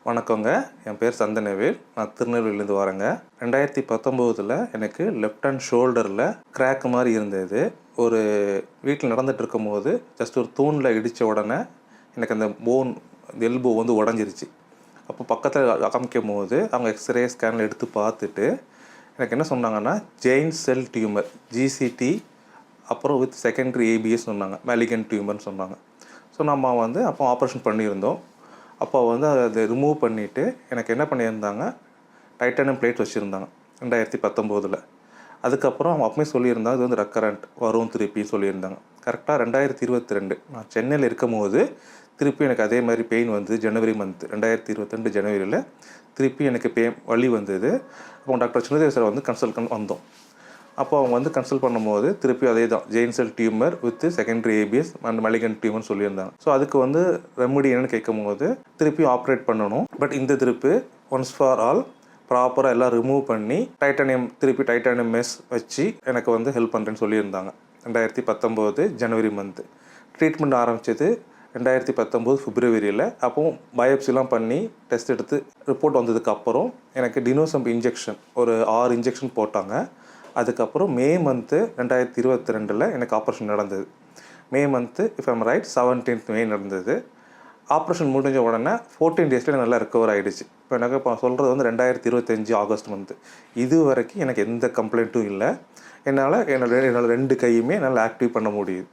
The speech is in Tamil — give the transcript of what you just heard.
வணக்கங்க. என் பேர் சந்தனவேல். நான் திருநெல்வேலியிலேருந்து வரேங்க. 2019 எனக்கு லெஃப்ட் ஹேண்ட் ஷோல்டரில் கிராக் மாதிரி இருந்தது. ஒரு வீட்டில் நடந்துட்டு இருக்கும்போது ஜஸ்ட் ஒரு தூணில் இடித்த உடனே எனக்கு அந்த எல்போ வந்து உடஞ்சிருச்சு. அப்போ பக்கத்தில் காமிக்கும் போது அவங்க எக்ஸ்ரே ஸ்கேனில் எடுத்து பார்த்துட்டு எனக்கு என்ன சொன்னாங்கன்னா, ஜெயின் செல் டியூமர் ஜிசிடி அப்புறம் வித் செகண்டரி ஏபிஎஸ் சொன்னாங்க, மேலிகன் டியூமர்னு சொன்னாங்க. ஸோ நம்ம வந்து அப்போ ஆப்ரேஷன் பண்ணியிருந்தோம். அப்போ வந்து அதை ரிமூவ் பண்ணிவிட்டு எனக்கு என்ன பண்ணியிருந்தாங்க, டைட்டானியம் பிளேட் வச்சுருந்தாங்க 2019. அதுக்கப்புறம் அவங்க அப்பவே சொல்லியிருந்தாங்க, இது வந்து ரெக்கரண்ட் வரும் திருப்பின்னு சொல்லியிருந்தாங்க. கரெக்டாக 2022 நான் சென்னையில் இருக்கும் போது திருப்பி எனக்கு அதே மாதிரி பெயின் வந்து ஜனவரி மந்த் 2022 ஜனவரியில் திருப்பி எனக்கு வலி வந்தது. அப்போ டாக்டர் சின்னதேவ் சார் வந்து கன்சல்ட் வந்தோம். அப்போ அவங்க வந்து கன்சல்ட் பண்ணும்போது திருப்பி அதே தான், giant cell tumour with secondary ABS and malignant டியூமர்னு சொல்லியிருந்தாங்க. ஸோ அதுக்கு வந்து ரெமெடி என்னென்னு கேட்கும்போது திருப்பி ஆப்ரேட் பண்ணணும். பட் இந்த திருப்பு ஒன்ஸ் ஃபார் ஆல் ப்ராப்பராக எல்லாம் ரிமூவ் பண்ணி டைட்டானியம் மெஸ் வச்சு எனக்கு வந்து ஹெல்ப் பண்ணுறேன்னு சொல்லியிருந்தாங்க. 2019 ஜனவரி மந்த்து ட்ரீட்மெண்ட் ஆரம்பித்தது 2019 பிப்ரவரியில். அப்போது பயோப்சிலாம் பண்ணி டெஸ்ட் எடுத்து ரிப்போர்ட் வந்ததுக்கப்புறம் எனக்கு டினோசம் இன்ஜெக்ஷன் ஒரு 6 இன்ஜெக்ஷன் போட்டாங்க. அதுக்கப்புறம் மே மந்த்து 2022 எனக்கு ஆப்ரேஷன் நடந்தது. May month if I'm right 17th மே நடந்தது. ஆப்ரேஷன் முடிஞ்ச உடனே 14 டேஸில் நல்லா ரெக்கவர் ஆகிடுச்சு. இப்போ சொல்கிறது வந்து 2025 ஆகஸ்ட் மந்த்து. இது வரைக்கும் எனக்கு எந்த கம்ப்ளைண்ட்டும் இல்லை. என்னோட 2 கையுமே என்னால் ஆக்டிவ் பண்ண முடியுது.